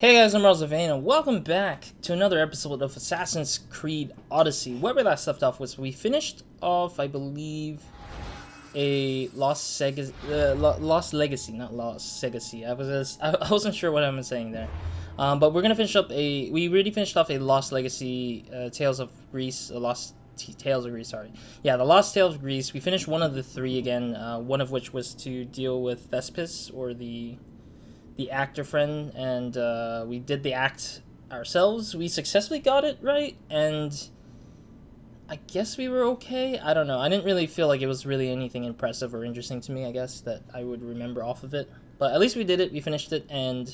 Hey guys, I'm RozaldVaneGAME, and welcome back to another episode of Assassin's Creed Odyssey. Where we last left off was we finished off, I believe, a Lost Legacy, not Lost Legacy. I wasn't sure what I'm saying there, but we're gonna finish up we already finished off a Lost Legacy, Tales of Greece, Tales of Greece. Sorry, yeah, the Lost Tales of Greece. We finished one of the three again. One of which was to deal with Thespis, or the actor friend, and we did the act ourselves. We successfully got it right, and I guess we were okay. I don't know. I didn't really feel like it was really anything impressive or interesting to me, I guess, that I would remember off of it. But at least we did it. We finished it, and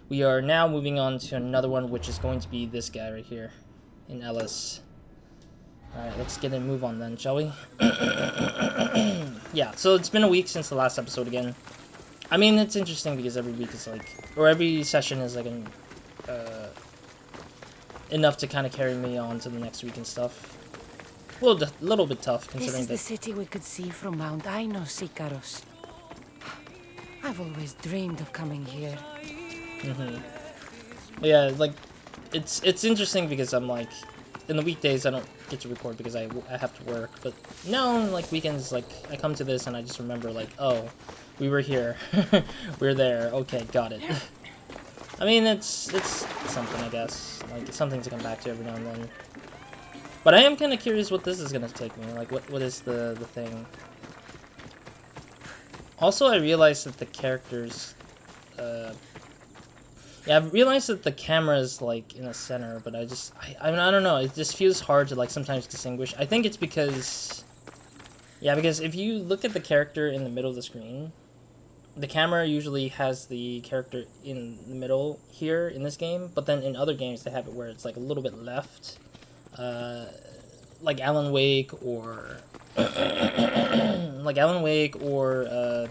we are now moving on to another one, which is going to be this guy right here in Ellis. Alright, let's get a move on then, shall we? Yeah, so it's been a week since the last episode again. I mean, it's interesting because every week is like, or every session is like enough to kind of carry me on to the next week and stuff. A little bit tough considering this is the city we could see from Mount Ainos, Icaros. I've always dreamed of coming here. Yeah, like, it's interesting because I'm like, in the weekdays I don't get to record because I have to work, but now like weekends, like I come to this and I just remember like, oh, we were here. We're there. Okay, got it. I mean, it's something, I guess. Like, it's something to come back to every now and then. But I am kind of curious what this is going to take me. Like, what is the thing? Also, I realized that the characters... yeah, I've realized that the camera is, like, in the center, but I mean, I don't know. It just feels hard to, like, sometimes distinguish. I think it's because... Yeah, because if you look at the character in the middle of the screen... The camera usually has the character in the middle here in this game, but then in other games they have it where it's like a little bit left, like Alan Wake or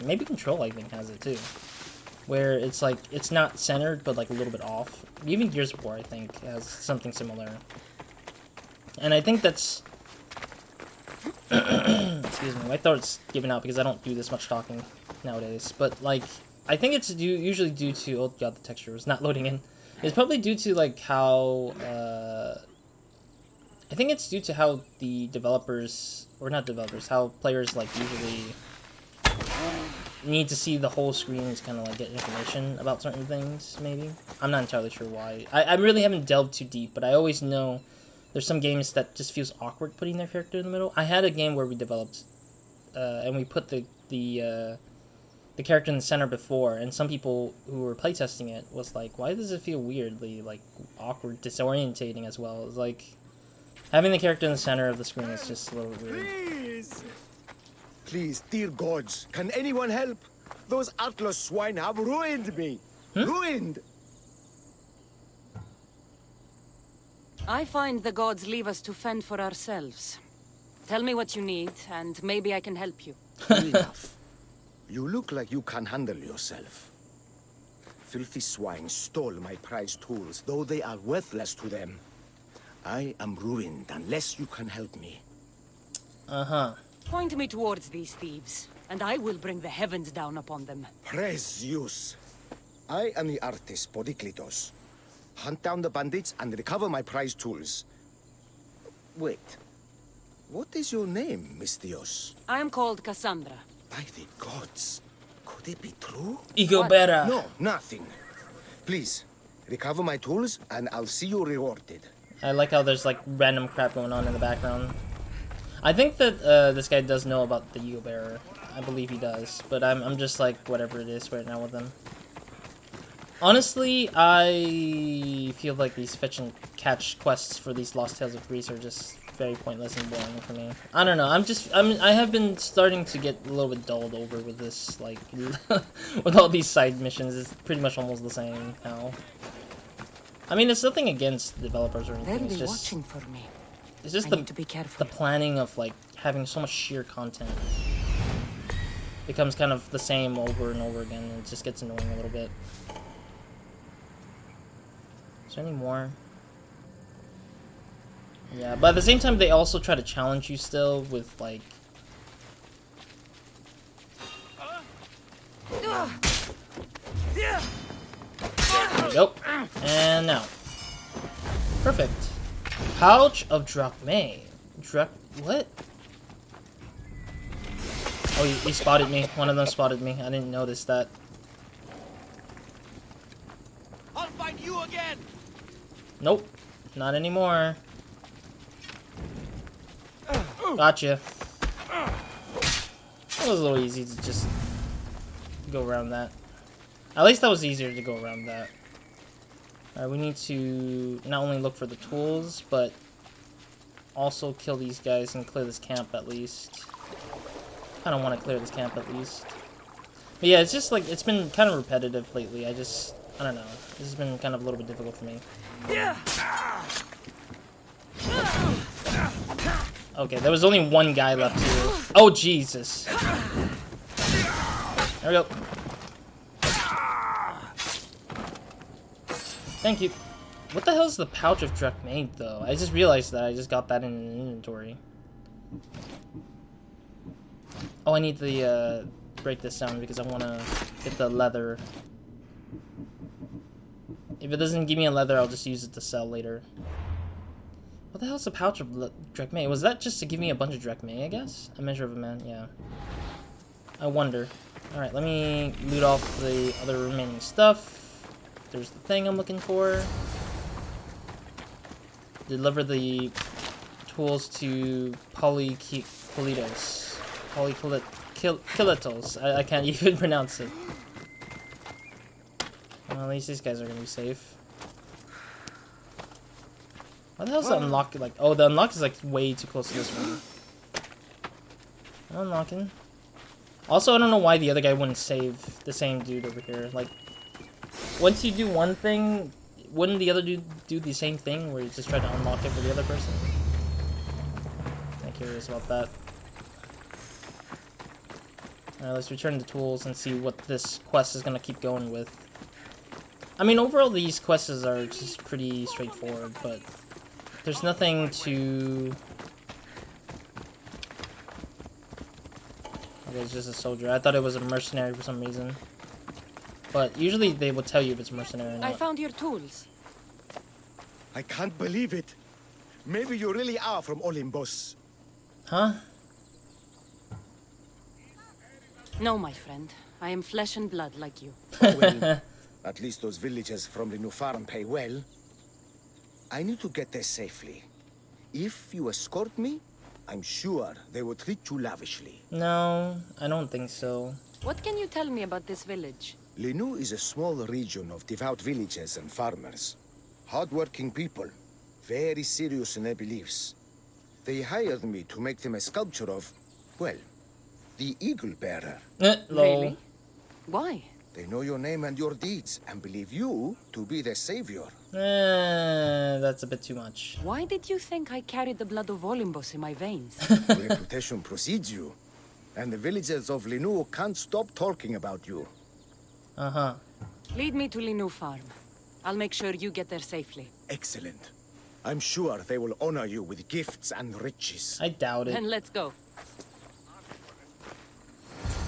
maybe Control, I think, has it too, where it's like it's not centered but like a little bit off. Even Gears of War, I think, has something similar, and I think that's excuse me, my throat's giving out because I don't do this much talking nowadays, but like I think it's usually due to, oh god, the texture was not loading in. It's probably due to like how I think it's due to how the developers, or not developers, how players like usually need to see the whole screen to kind of like get information about certain things. Maybe I'm not entirely sure why. I really haven't delved too deep, but I always know there's some games that just feels awkward putting their character in the middle. I had a game where we developed and we put the character in the center before, and some people who were playtesting it was like, why does it feel weirdly, like, awkward, disorientating as well? It's like, having the character in the center of the screen is just a little weird. Please, dear gods, can anyone help? Those Atlas swine have ruined me. Ruined! I find the gods leave us to fend for ourselves. Tell me what you need, and maybe I can help you. Enough. You look like you can handle yourself. Filthy swine stole my prized tools, though they are worthless to them. I am ruined unless you can help me. Point me towards these thieves, and I will bring the heavens down upon them. Praise Zeus. I am the artist Podiklitos. Hunt down the bandits and recover my prized tools. Wait. What is your name, Mystios? I am called Cassandra. By the gods. Could it be true? Igobera. No, nothing. Please, recover my tools and I'll see you rewarded. I like how there's like random crap going on in the background. I think that this guy does know about the Ego Bearer. I believe he does, but I'm just like whatever it is right now with him. Honestly, I feel like these fetch and catch quests for these Lost Tales of Greece are just very pointless and boring for me. I don't know. I have been starting to get a little bit dulled over with this, like, with all these side missions. It's pretty much almost the same now. I mean, it's nothing against the developers or anything. It's just watching for me. It's just I need to be careful. the planning of like having so much sheer content becomes kind of the same over and over again, and it just gets annoying a little bit. Is there any more? Yeah, but at the same time, they also try to challenge you still with, like... go. And now. Perfect. Pouch of Drachmae. What? Oh, he spotted me. One of them spotted me. I didn't notice that. I'll find you again. Nope. Not anymore. Gotcha. It was a little easy to just go around that. At least that was easier to go around that. Alright, we need to not only look for the tools, but also kill these guys and clear this camp at least. I don't want to clear this camp at least. But yeah, it's just like, it's been kind of repetitive lately. I don't know. This has been kind of a little bit difficult for me. Okay, there was only one guy left here. Oh, Jesus. There we go. Thank you. What the hell is the pouch of Drachmae, though? I just realized that. I just got that in an inventory. Oh, I need to break this down because I want to get the leather. If it doesn't give me a leather, I'll just use it to sell later. What the hell is a pouch of Drachmae? Was that just to give me a bunch of Drachmae, I guess? A measure of a man, yeah. I wonder. Alright, let me loot off the other remaining stuff. There's the thing I'm looking for. Deliver the tools to Polykiletos. I can't even pronounce it. Well, at least these guys are gonna be safe. What the hell's the unlock like? Oh, the unlock is like way too close to this one. Unlocking. Also, I don't know why the other guy wouldn't save the same dude over here. Like, once you do one thing, wouldn't the other dude do the same thing where you just try to unlock it for the other person? I'm curious about that. Alright, let's return the tools and see what this quest is gonna keep going with. I mean, overall, these quests are just pretty straightforward, but there's nothing to... Okay, it's just a soldier. I thought it was a mercenary for some reason. But usually they will tell you if it's mercenary or not. I found your tools. I can't believe it. Maybe you really are from Olympus. Huh? No, my friend. I am flesh and blood like you. Oh, well, at least those villagers from the new farm pay well. I need to get there safely. If you escort me, I'm sure they will treat you lavishly. No, I don't think so. What can you tell me about this village? Linu is a small region of devout villagers and farmers. Hard-working people, very serious in their beliefs. They hired me to make them a sculpture of, well, the Eagle Bearer. Lol. Really? Why? They know your name and your deeds, and believe you to be their savior. That's a bit too much. Why did you think I carried the blood of Olympus in my veins? Reputation precedes you, and the villagers of Linu can't stop talking about you. Uh-huh. Lead me to Linu Farm. I'll make sure you get there safely. Excellent. I'm sure they will honor you with gifts and riches. I doubt it. Then let's go.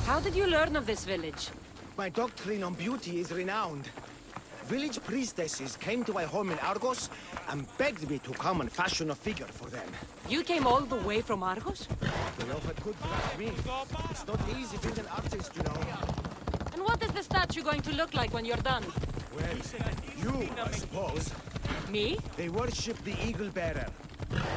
How did you learn of this village? My doctrine on beauty is renowned. Village priestesses came to my home in Argos and begged me to come and fashion a figure for them. You came all the way from Argos? They offered good for me. It's not easy being an artist, you know. And what is the statue going to look like when you're done? Well, you, I suppose. Me? They worship the Eagle Bearer.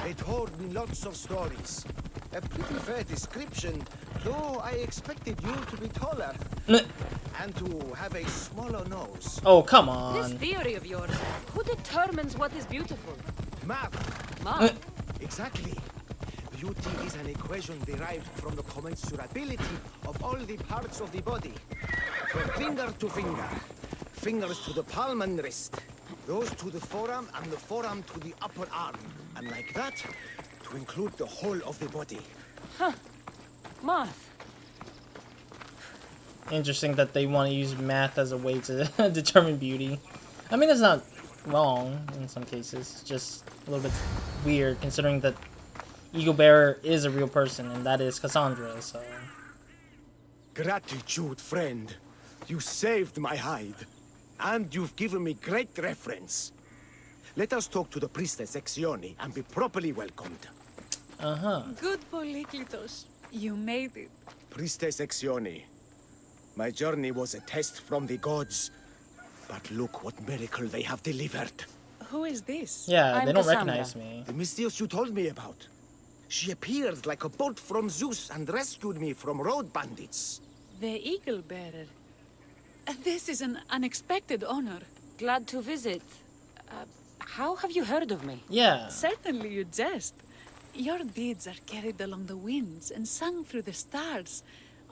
They told me lots of stories. A pretty fair description, though I expected you to be taller. And to have a smaller nose. Oh, come This on. theory of yours, who determines what is beautiful? Math. Math? Exactly. Beauty is an equation derived from the commensurability of all the parts of the body. From finger to finger. Fingers to the palm and wrist. Those to the forearm and the forearm to the upper arm. And like that, to include the whole of the body. Huh. Math. Interesting that they want to use math as a way to determine beauty. I mean, it's not wrong in some cases. It's just a little bit weird considering that Eagle Bearer is a real person, and that is Cassandra, so... Gratitude, friend. You saved my hide. And you've given me great reference. Let us talk to the priestess Exioni and be properly welcomed. Uh-huh. Good Polyklitos. You made it. Priestess Exioni, my journey was a test from the gods. But look what miracle they have delivered. Who is this? Yeah, I'm they don't Cassandra. recognize me. The Mystios you told me about. She appeared like a bolt from Zeus and rescued me from road bandits. The Eagle Bearer. This is an unexpected honor. Glad to visit. How have you heard of me? Yeah. Certainly you jest. Your deeds are carried along the winds and sung through the stars.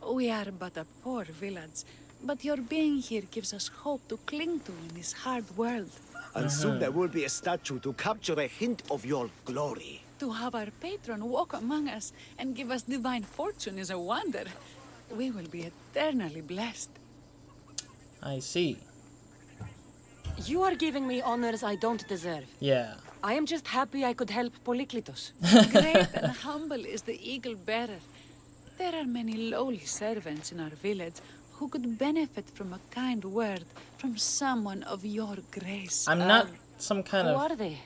We are but a poor village, but your being here gives us hope to cling to in this hard world. And soon there will be a statue to capture a hint of your glory. To have our patron walk among us and give us divine fortune is a wonder. We will be eternally blessed. I see. You are giving me honors I don't deserve. Yeah. I am just happy I could help Polyklitos. Great and humble is the Eagle Bearer. There are many lowly servants in our village who could benefit from a kind word from someone of your grace. I'm not some kind Who of... are they?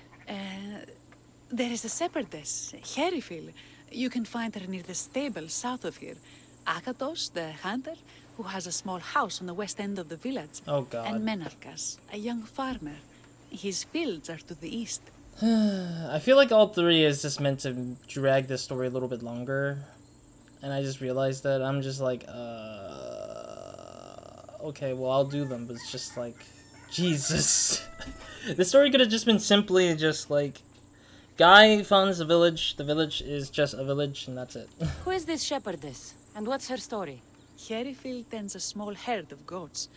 There is a shepherdess, Herifil. You can find her near the stable south of here. Akatos, the hunter, who has a small house on the west end of the village. Oh, God. And Menalkas, a young farmer. His fields are to the east. I feel like all three is just meant to drag this story a little bit longer. And I just realized that I'm just like, okay, well, I'll do them, but it's just like, Jesus. The story could have just been simply just like, guy funds the village is just a village, and that's it. Who is this shepherdess? And what's her story? Herifil tends a small herd of goats.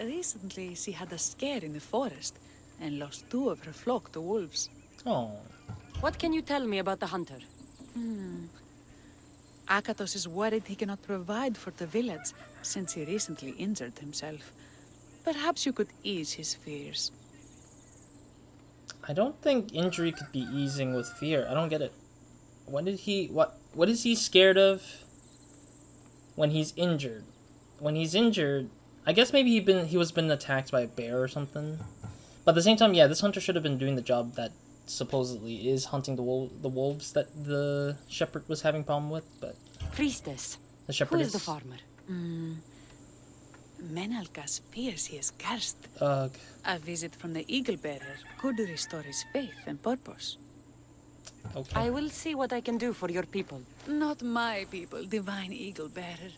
Recently, she had a scare in the forest and lost 2 of her flock to wolves. Oh. What can you tell me about the hunter? Akatos is worried he cannot provide for the village since he recently injured himself. Perhaps you could ease his fears. I don't think injury could be easing with fear. I don't get it. What is he scared of when he's injured? When he's injured, I guess maybe he was been attacked by a bear or something. But at the same time, yeah, this hunter should have been doing the job that supposedly is hunting the wolves that the shepherd was having problem with, but Priestess. the Who shepherd is the farmer? Menalkas fears he is cursed. Ugh. A visit from the Eagle Bearer could restore his faith and purpose. Okay. I will see what I can do for your people. Not my people, divine Eagle Bearer.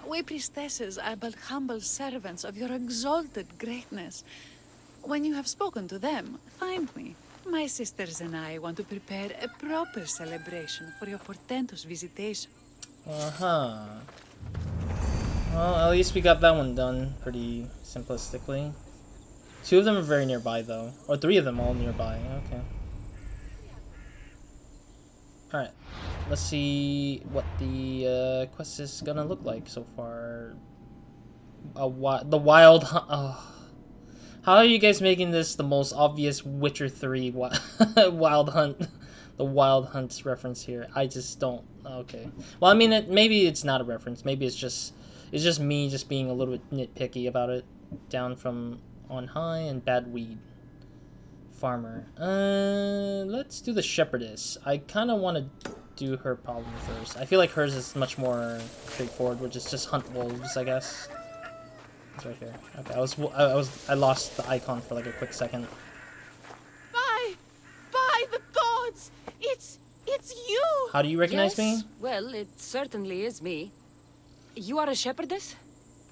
We priestesses are but humble servants of your exalted greatness. When you have spoken to them, find me. My sisters and I want to prepare a proper celebration for your portentous visitation. Uh-huh. Well, at least we got that one done pretty simplistically. 2 of them are very nearby, though. Or 3 of them all nearby. Okay. Alright. Let's see what the quest is gonna look like so far. The Wild Hunt. Oh. How are you guys making this the most obvious Witcher 3 Wild Hunt? The Wild Hunt reference here. I just don't. Okay. Well, I mean, maybe it's not a reference. Maybe it's just me just being a little bit nitpicky about it. Down from on high and bad weed. Farmer. Let's do the shepherdess. I kind of want to do her problem first. I feel like hers is much more straightforward, which is just hunt wolves, I guess. It's right here. Okay, I lost the icon for like a quick second. By the gods! It's you! How do you recognize me? Well, it certainly is me. You are a shepherdess?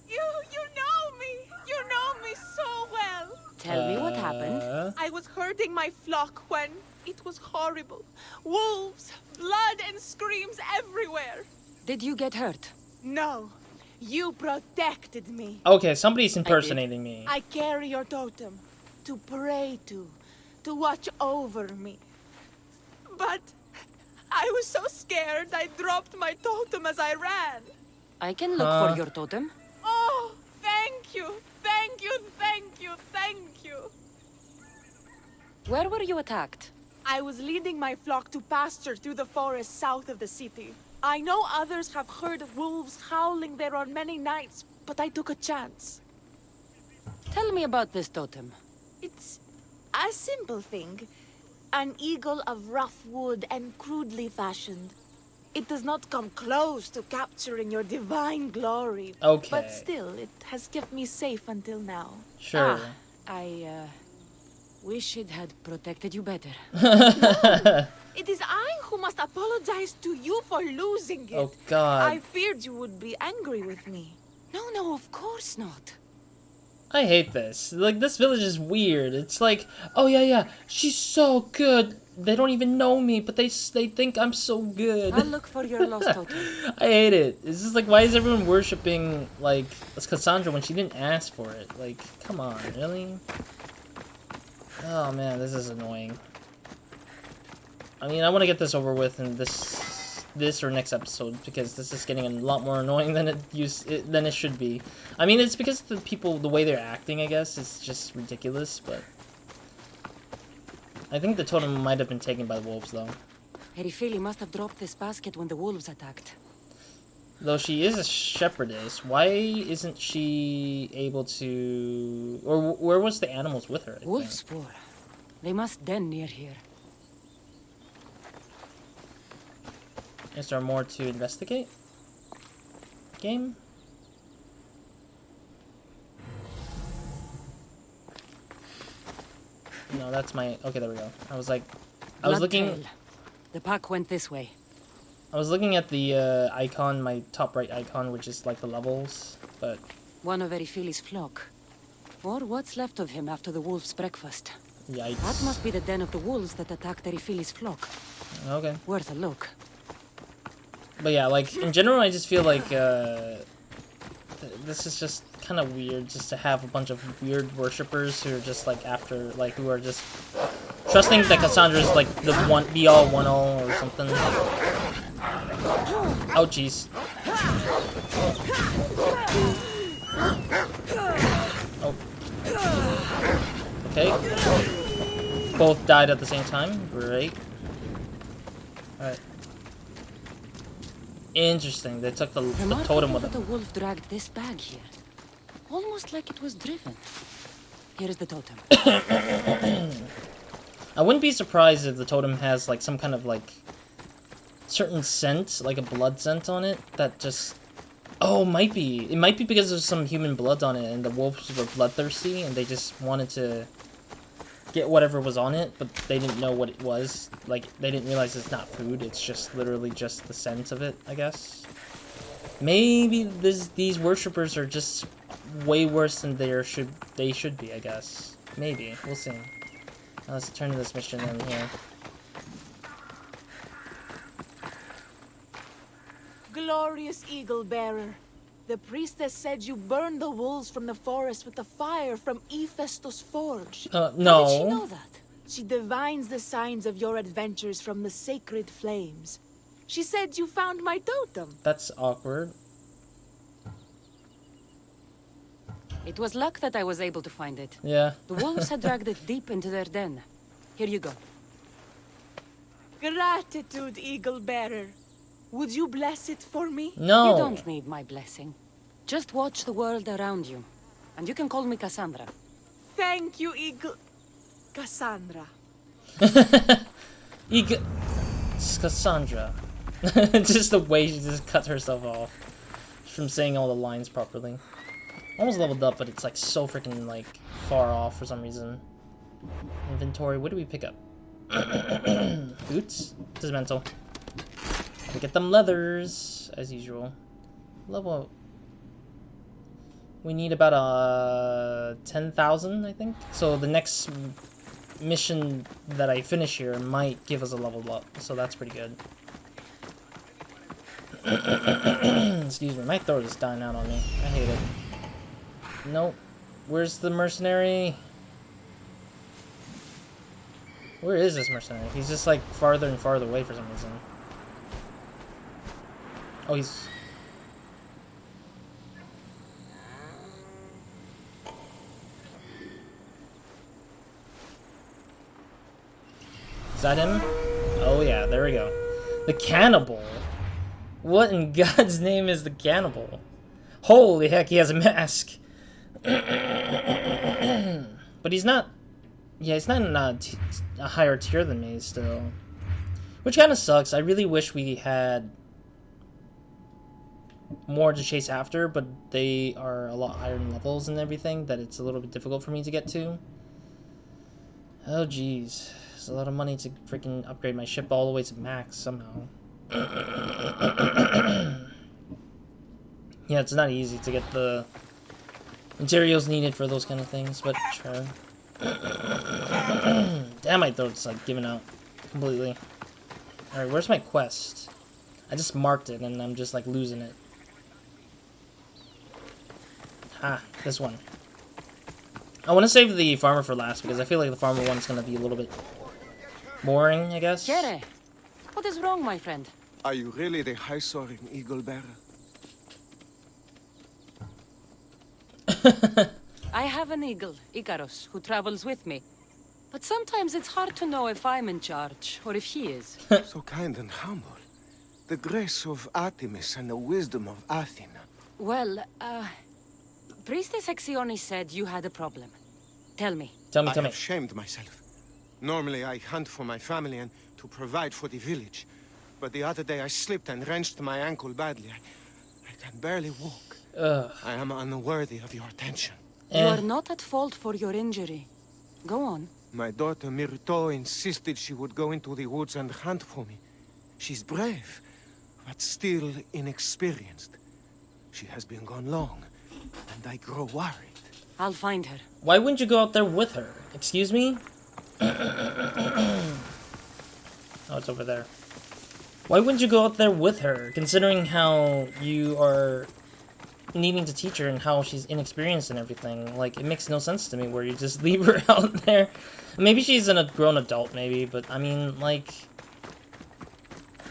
You know me! You know me so well! Tell me what happened. I was herding my flock when it was horrible. Wolves, blood and screams everywhere. Did you get hurt? No, you protected me. Okay, somebody's impersonating me. I carry your totem to pray to watch over me. But I was so scared I dropped my totem as I ran. I can look for your totem. Oh, thank you, thank you, thank you, thank you. Where were you attacked? I was leading my flock to pasture through the forest south of the city. I know others have heard wolves howling there on many nights, but I took a chance. Tell me about this totem. It's a simple thing. An eagle of rough wood and crudely fashioned. It does not come close to capturing your divine glory. Okay. But still, it has kept me safe until now. Sure. I wish it had protected you better. It is I who must apologize to you for losing it. Oh God. I feared you would be angry with me. No, of course not. I hate this. Like, this village is weird. It's like, oh yeah, she's so good. They don't even know me, but they think I'm so good. I'll look for your lost totem. I hate it. It's just like, why is everyone worshipping, like, Cassandra when she didn't ask for it? Like, come on, really? Oh man, this is annoying. I mean, I want to get this over with in this or next episode, because this is getting a lot more annoying than it should be. I mean, it's because the way they're acting, I guess, is just ridiculous, but I think the totem might have been taken by the wolves, though. Erifili must have dropped this basket when the wolves attacked. Though she is a shepherdess, why isn't she able to... Or where was the animals with her? Wolf spoor. They must den near here. Is there more to investigate? Game? No, that's my... Okay, there we go. I was looking... Trail. The pack went this way. I was looking at the icon, my top right icon, which is like the levels, but... One of Erifili's flock. Or what's left of him after the wolf's breakfast. Yikes. That must be the den of the wolves that attacked Erifili's flock. Okay. Worth a look. But yeah, like, in general, I just feel like, this is just kind of weird, just to have a bunch of weird worshippers who are just, like, after, like, who are just trusting that Cassandra's, like, the be-all, one-all, or something. Oh, jeez. Oh. Okay. Both died at the same time. Great. Alright. Interesting. They took the totem with that the them. wolf dragged this bag here. Almost like it was driven. Here is the totem. I wouldn't be surprised if the totem has, like, some kind of, like, certain scent, like a blood scent on it, that just... Oh, might be. It might be because there's some human blood on it, and the wolves were bloodthirsty, and they just wanted to get whatever was on it, but they didn't know what it was. Like, they didn't realize it's not food, it's just literally just the scent of it, I guess. Maybe these worshippers are just way worse than they should be, I guess. Maybe. We'll see. Now let's turn to this mission in here. Glorious eagle bearer. The priestess said you burned the wolves from the forest with the fire from Hephaestus' forge. No. How did she know that? She divines the signs of your adventures from the sacred flames. She said you found my totem. That's awkward. It was luck that I was able to find it. Yeah. The wolves had dragged it deep into their den. Here you go. Gratitude, eagle bearer. Would you bless it for me? No. You don't need my blessing. Just watch the world around you. And you can call me Cassandra. Thank you, eagle... Cassandra. It's Cassandra. Just the way she just cut herself off from saying all the lines properly. Almost leveled up, but it's like so freaking like far off for some reason. Inventory, what do we pick up? Boots? Dismantle. We get them leathers, as usual. Level... We need about 10,000, I think. So the next mission that I finish here might give us a level up, so that's pretty good. Excuse me, my throat is dying out on me. I hate it. Nope. Where's the mercenary? Where is this mercenary? He's just like farther and farther away for some reason. Oh, he's... Is that him? Oh yeah, there we go. The cannibal? What in God's name is the cannibal? Holy heck, he has a mask. But he's not... Yeah, he's not in a higher tier than me still. Which kind of sucks. I really wish we had more to chase after, but they are a lot higher in levels and everything that it's a little bit difficult for me to get to. Oh, jeez. It's a lot of money to freaking upgrade my ship all the way to max somehow. Yeah, it's not easy to get the materials needed for those kind of things, but try. Damn, my throat's like giving out completely. Alright, where's my quest? I just marked it and I'm just like losing it. Ah, this one. I want to save the farmer for last because I feel like the farmer one's going to be a little bit boring, I guess. Kere, what is wrong, my friend? Are you really the high-soaring eagle bearer? I have an eagle, Icarus, who travels with me. But sometimes it's hard to know if I'm in charge, or if he is. So kind and humble. The grace of Artemis and the wisdom of Athena. Well, Priestess Hexione said you had a problem. Tell me. Tell me. I have shamed myself. Normally I hunt for my family and to provide for the village. But the other day I slipped and wrenched my ankle badly. I can barely walk. Ugh. I am unworthy of your attention. You are not at fault for your injury. Go on. My daughter Myrto insisted she would go into the woods and hunt for me. She's brave, but still inexperienced. She has been gone long, and I grow worried. I'll find her. Why wouldn't you go out there with her? Excuse me? Oh, it's over there. Why wouldn't you go out there with her, considering how you are needing to teach her and how she's inexperienced and everything? Like, it makes no sense to me where you just leave her out there. Maybe she's a grown adult, maybe, but I mean, like,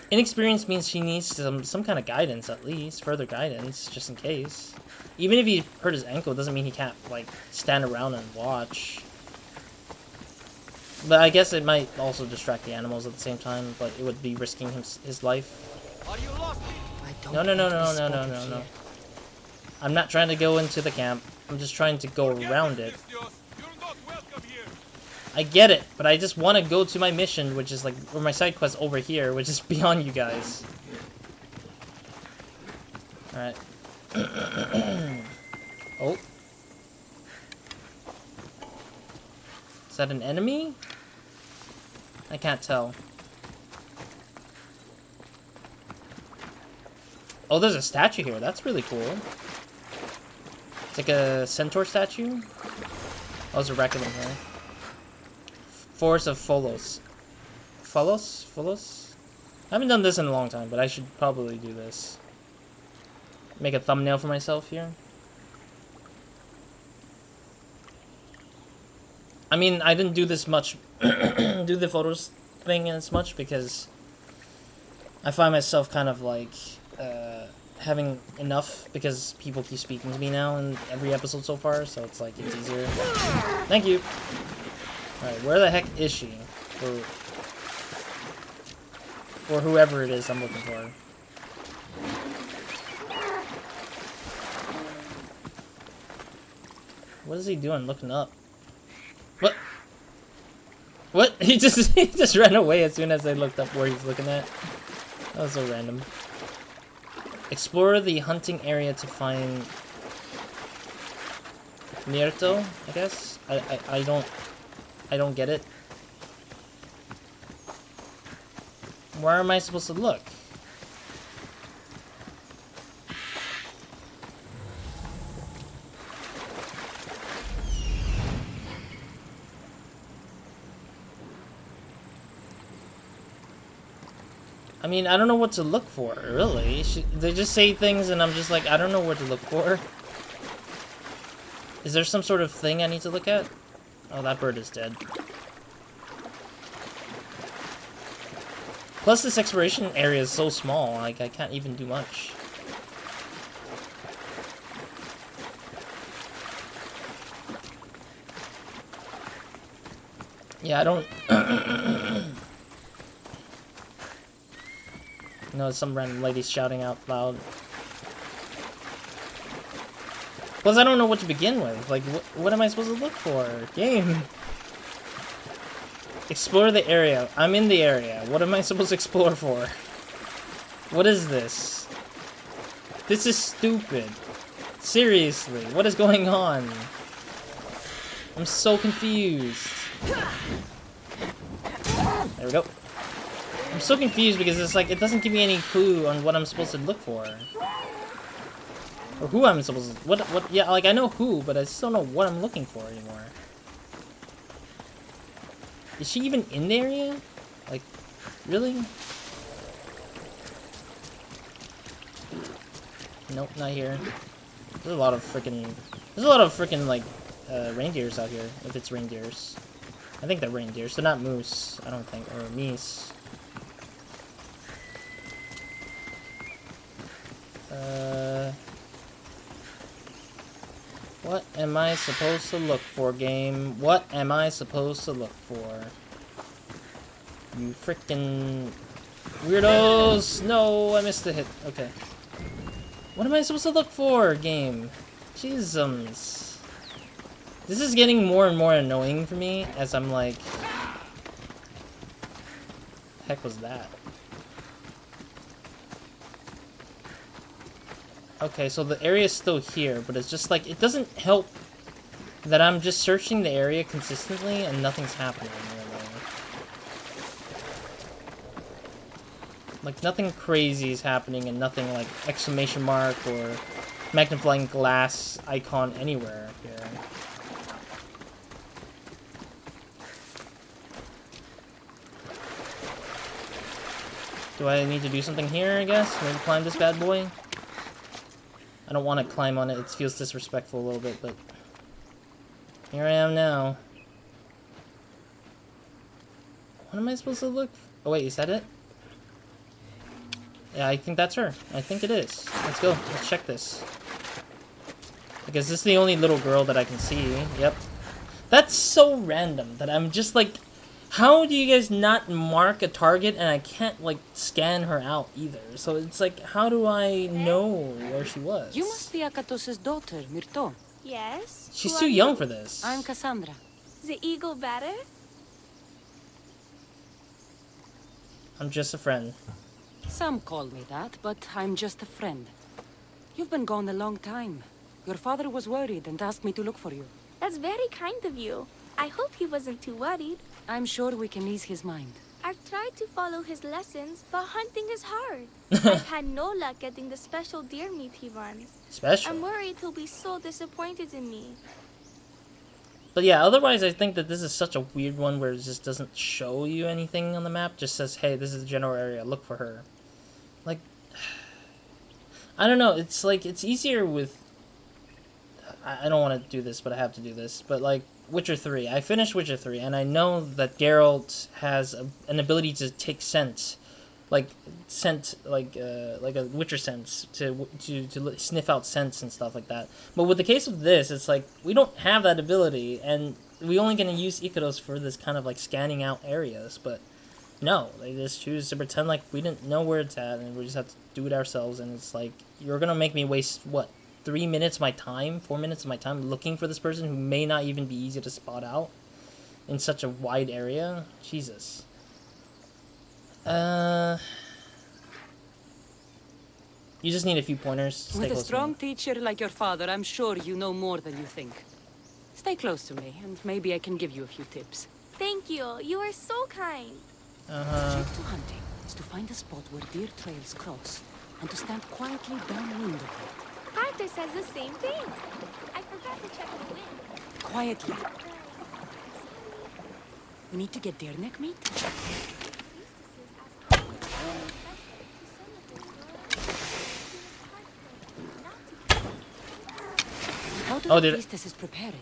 inexperienced means she needs some kind of guidance, at least, further guidance, just in case. Even if he hurt his ankle, doesn't mean he can't, like, stand around and watch. But I guess it might also distract the animals at the same time, but it would be risking his life. Are you lost? No. I'm not trying to go into the camp. I'm just trying to go around it. You're not welcome here. I get it, but I just want to go to my mission, which is like, or my side quest over here, which is beyond you guys. Alright. Oh. Is that an enemy? I can't tell. Oh, there's a statue here. That's really cool. It's like a centaur statue. Oh, there's a Reckoning here. Forest of Pholos. Pholos? I haven't done this in a long time, but I should probably do this. Make a thumbnail for myself here. I mean, I didn't do this much, do the photos thing as much because I find myself kind of like having enough because people keep speaking to me now in every episode so far, so it's like it's easier. Thank you. Alright, where the heck is she? Or whoever it is I'm looking for. What is he doing looking up? What? What? He just ran away as soon as I looked up where he's looking at. That was so random. Explore the hunting area to find Myrto, I guess. I don't get it. Where am I supposed to look? I mean, I don't know what to look for, really. They just say things and I'm just like, I don't know what to look for. Is there some sort of thing I need to look at? Oh, that bird is dead. Plus, this exploration area is so small, like, I can't even do much. Yeah, I don't... No, some random lady shouting out loud. Plus, I don't know what to begin with. Like, what am I supposed to look for? Game. Explore the area. I'm in the area. What am I supposed to explore for? What is this? This is stupid. Seriously, what is going on? I'm so confused. There we go. I'm so confused because it's like, it doesn't give me any clue on what I'm supposed to look for. Or who I'm supposed to... What, yeah, like, I know who, but I still don't know what I'm looking for anymore. Is she even in the area? Like, really? Nope, not here. There's a lot of freaking, like, reindeers out here, if it's reindeers. I think they're reindeers. They're not moose, I don't think, or meese. What am I supposed to look for, game? What am I supposed to look for? You freaking weirdos! No, I missed the hit. Okay. What am I supposed to look for, game? Jesus. This is getting more and more annoying for me as I'm like... Heck was that? Okay, so the area is still here, but it's just like, it doesn't help that I'm just searching the area consistently and nothing's happening, really. Like, nothing crazy is happening and nothing like exclamation mark or magnifying glass icon anywhere here. Do I need to do something here, I guess? Maybe climb this bad boy? I don't want to climb on it. It feels disrespectful a little bit, but here I am now. What am I supposed to look for? Oh wait, is that it? Yeah, I think that's her. I think it is. Let's go. Let's check this. Because this is the only little girl that I can see. Yep. That's so random that I'm just like, how do you guys not mark a target and I can't, like, scan her out either? So it's like, how do I know where she was? You must be Akatos' daughter, Myrto. Yes? She's Who too are young you? for this. I'm Cassandra. The eagle better? I'm just a friend. Some call me that, but I'm just a friend. You've been gone a long time. Your father was worried and asked me to look for you. That's very kind of you. I hope he wasn't too worried. I'm sure we can ease his mind. I've tried to follow his lessons, but hunting is hard. I've had no luck getting the special deer meat he runs. Special. I'm worried he'll be so disappointed in me. But yeah, otherwise I think that this is such a weird one where it just doesn't show you anything on the map. Just says, hey, this is the general area, look for her. Like, I don't know, it's like, it's easier with... I don't want to do this, but I have to do this. But like, Witcher 3. I finished Witcher 3, and I know that Geralt has an ability to take scent. Like a Witcher sense to sniff out scents and stuff like that. But with the case of this, it's like we don't have that ability, and we only gonna use Ikaros for this kind of like scanning out areas. But no, they just choose to pretend like we didn't know where it's at, and we just have to do it ourselves. And it's like you're gonna make me waste what 3 minutes of my time, 4 minutes of my time looking for this person who may not even be easy to spot out in such a wide area. Jesus. You just need a few pointers. Stay With a close to strong me. teacher like your father, I'm sure you know more than you think. Stay close to me, and maybe I can give you a few tips. Thank you. You are so kind. Trick to hunting is to find a spot where deer trails cross, and to stand quietly downwind of it. Carter says the same thing. I forgot to check the wind. Quietly. We need to get deer neck meat. How do the priestesses prepare it?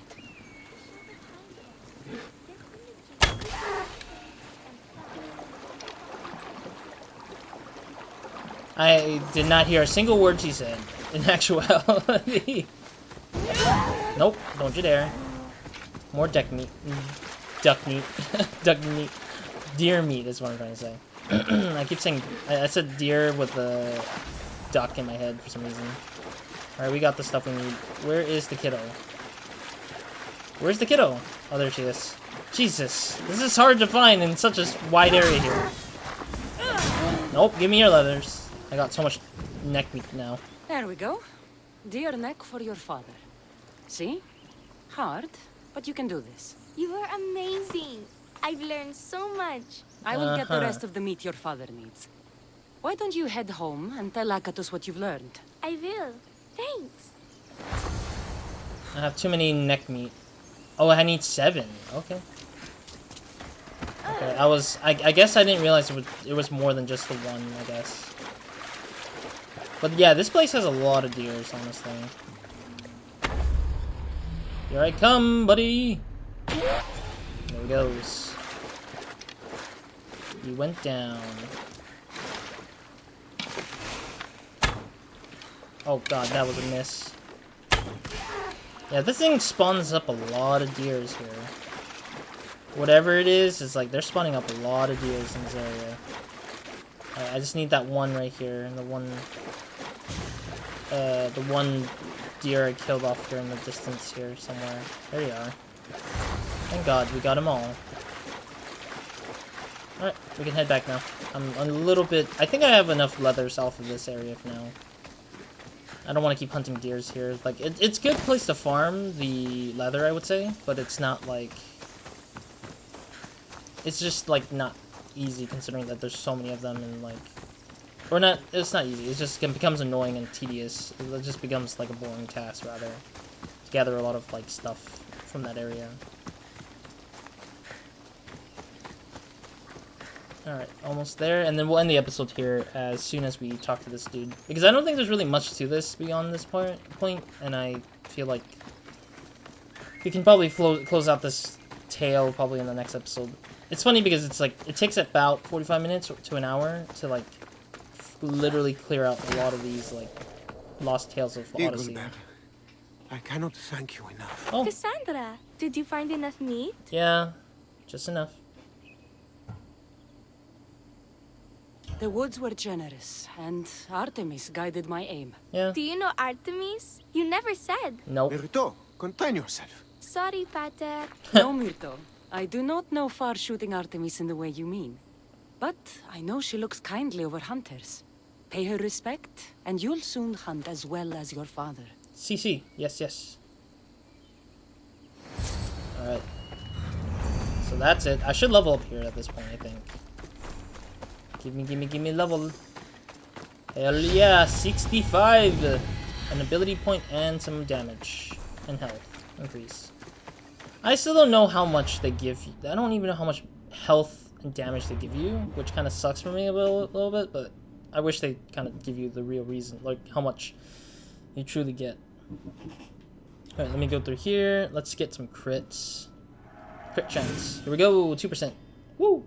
I did not hear a single word she said, in actuality. Nope, don't you dare. More duck meat. Duck meat. Duck meat. Deer meat is what I'm trying to say. I keep saying... I said deer with the duck in my head for some reason. Alright, we got the stuff we need. Where is the kiddo? Where's the kiddo? Oh, there she is. Jesus, this is hard to find in such a wide area here. Nope, give me your leathers. I got so much neck meat now. There we go. Deer neck for your father. See? Hard, but you can do this. You are amazing. I've learned so much. I will get the rest of the meat your father needs. Why don't you head home and tell Akatus what you've learned? I will. Thanks. I have too many neck meat. Oh, I need 7. Okay. Okay, I guess I didn't realize it was more than just the one, I guess. But yeah, this place has a lot of deers, honestly. Here I come, buddy! There he goes. He went down. Oh god, that was a miss. Yeah, this thing spawns up a lot of deers here. Whatever it is like they're spawning up a lot of deers in this area. I just need that one right here, and the one deer I killed off here in the distance here somewhere. There you are. Thank God, we got them all. Alright, we can head back now. I'm a little bit... I think I have enough leathers off of this area for now. I don't want to keep hunting deers here. Like, it's a good place to farm the leather, I would say, but it's not, like... It's just, like, not easy, considering that there's so many of them, and, like... Or not... It's not easy. It just becomes annoying and tedious. It just becomes, like, a boring task, rather. To gather a lot of, like, stuff from that area. Alright, almost there, and then we'll end the episode here as soon as we talk to this dude. Because I don't think there's really much to this beyond this point, and I feel like we can probably close out this tale probably in the next episode. It's funny because it's like, it takes about 45 minutes to an hour to like literally clear out a lot of these like lost tales of Odyssey. I cannot thank you enough. Oh, Cassandra, did you find enough meat? yeah, just enough. The woods were generous, and Artemis guided my aim. Yeah. Do you know Artemis? You never said. Nope. Myrto, contain yourself. Sorry, Pater. No, Myrto. I do not know far-shooting Artemis in the way you mean. But I know she looks kindly over hunters. Pay her respect, and you'll soon hunt as well as your father. CC. Yes, yes. Alright. So that's it. I should level up here at this point, I think. Give me level. Hell yeah, 65! An ability point and some damage. And health increase. I still don't know how much they give you. I don't even know how much health and damage they give you, which kind of sucks for me a little bit, but I wish they kind of give you the real reason, like how much you truly get. Alright, let me go through here. Let's get some crits. Crit chance. Here we go, 2%. Woo!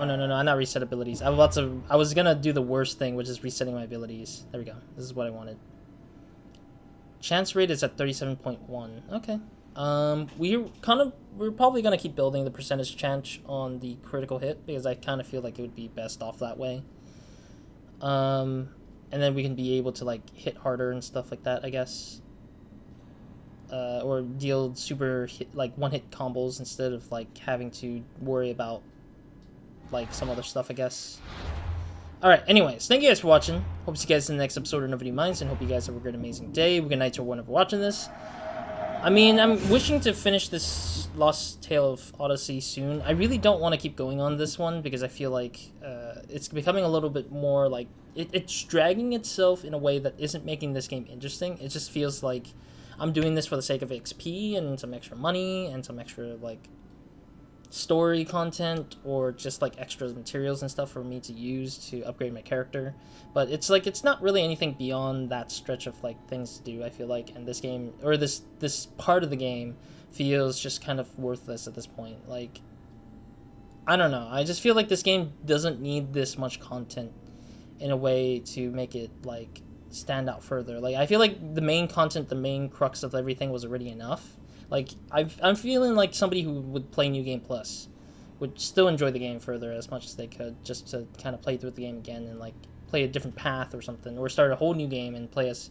Oh, no, I'm not reset abilities. I was gonna do the worst thing, which is resetting my abilities. There we go. This is what I wanted. Chance rate is at 37.1. Okay. We're probably gonna keep building the percentage chance on the critical hit, because I kind of feel like it would be best off that way. And then we can be able to, like, hit harder and stuff like that, I guess. Or deal super hit, like, one-hit combos instead of, like, having to worry about like some other stuff, I guess. Alright, anyways, thank you guys for watching. Hope to see you guys in the next episode of Nobody Minds, and hope you guys have a great, amazing day. Good night to everyone for watching this. I mean, I'm wishing to finish this Lost Tale of Odyssey soon. I really don't want to keep going on this one, because I feel like it's becoming a little bit more like... It's dragging itself in a way that isn't making this game interesting. It just feels like I'm doing this for the sake of XP and some extra money and some extra, like, story content, or just like extra materials and stuff for me to use to upgrade my character. But it's like, it's not really anything beyond that stretch of like things to do, I feel like, and this game, or this part of the game feels just kind of worthless at this point. Like, I don't know, I just feel like this game doesn't need this much content in a way to make it like stand out further. Like, I feel like the main content, the main crux of everything was already enough. Like, I'm feeling like somebody who would play New Game Plus would still enjoy the game further as much as they could, just to kind of play through the game again and, like, play a different path or something, or start a whole new game and play as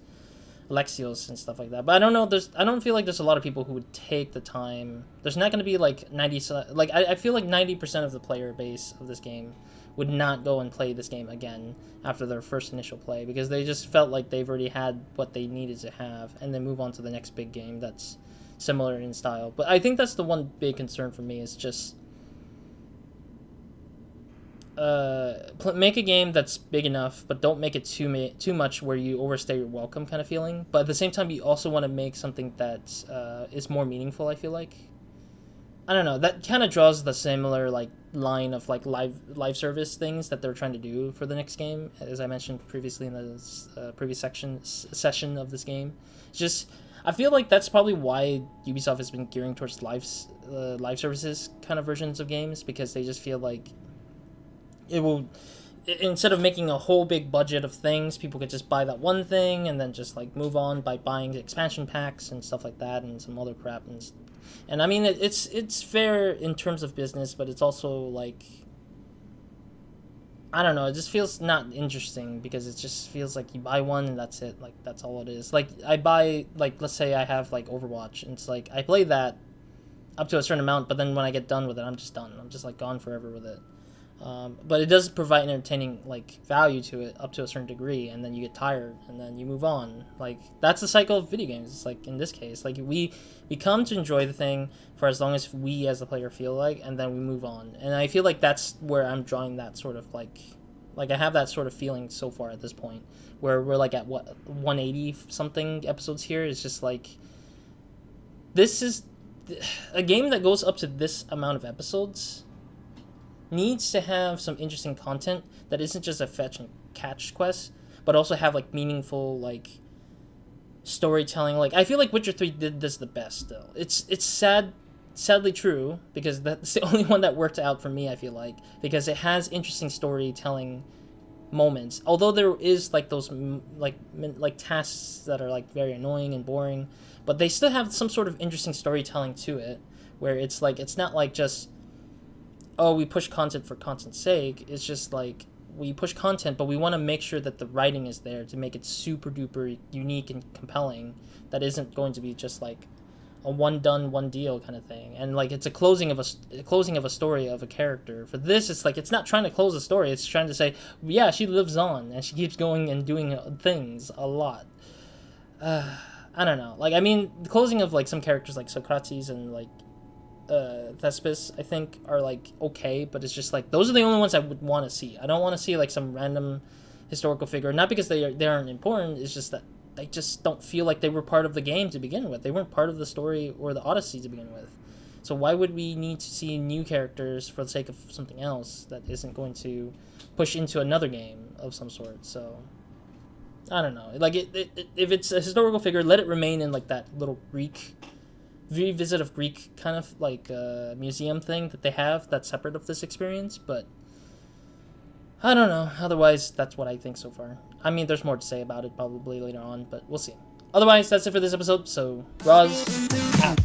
Alexios and stuff like that. But I don't know. I don't feel like there's a lot of people who would take the time. There's not going to be like 90. Like I feel like 90% of the player base of this game would not go and play this game again after their first initial play, because they just felt like they've already had what they needed to have, and then move on to the next big game that's similar in style. But I think that's the one big concern for me, is just make a game that's big enough, but don't make it too much where you overstay your welcome kind of feeling. But at the same time, you also want to make something that is more meaningful, I feel like. I don't know, that kind of draws the similar like line of like live service things that they're trying to do for the next game, as I mentioned previously in the previous session of this game. It's just, I feel like that's probably why Ubisoft has been gearing towards live services kind of versions of games, because they just feel like it will, instead of making a whole big budget of things, people could just buy that one thing and then just like move on by buying expansion packs and stuff like that and some other crap. And I mean, it's fair in terms of business, but it's also like, I don't know, it just feels not interesting, because it just feels like you buy one and that's it. Like, that's all it is. Like, I buy, like, let's say I have like Overwatch, and it's like I play that up to a certain amount, but then when I get done with it, I'm just done. I'm just like gone forever with it. But it does provide an entertaining like value to it up to a certain degree, and then you get tired and then you move on. Like, that's the cycle of video games. It's like in this case, like we come to enjoy the thing for as long as we as the player feel like, and then we move on. And I feel like that's where I'm drawing that sort of like I have that sort of feeling so far at this point, where we're like at what 180 something episodes here. It's just like, this is a game that goes up to this amount of episodes needs to have some interesting content that isn't just a fetch and catch quest, but also have like meaningful like storytelling. Like, I feel like Witcher 3 did this the best though. It's sadly true, because that's the only one that worked out for me, I feel because it has interesting storytelling moments. Although there is like those like tasks that are like very annoying and boring, but they still have some sort of interesting storytelling to it, where it's like, it's not like just, oh, we push content for content's sake. It's just like, we push content, but we want to make sure that the writing is there to make it super duper unique and compelling. That isn't going to be just like a one done, one deal kind of thing. And like, it's a closing of a story of a character. For this, it's like, it's not trying to close a story. It's trying to say, yeah, she lives on and she keeps going and doing things a lot. I don't know. Like, I mean, the closing of like some characters like Socrates and like Thespis, I think, are like okay, but it's just like, those are the only ones I would want to see. I don't want to see like some random historical figure, not because they aren't important. It's just that they just don't feel like they were part of the game to begin with. They weren't part of the story or the Odyssey to begin with. So why would we need to see new characters for the sake of something else that isn't going to push into another game of some sort? So I don't know. Like, if it's a historical figure, let it remain in like that little Greek revisit of Greek kind of like museum thing that they have that's separate of this experience. But I don't know. Otherwise, that's what I think so far. I mean, there's more to say about it probably later on, but we'll see. Otherwise, that's it for this episode. So, Roz out.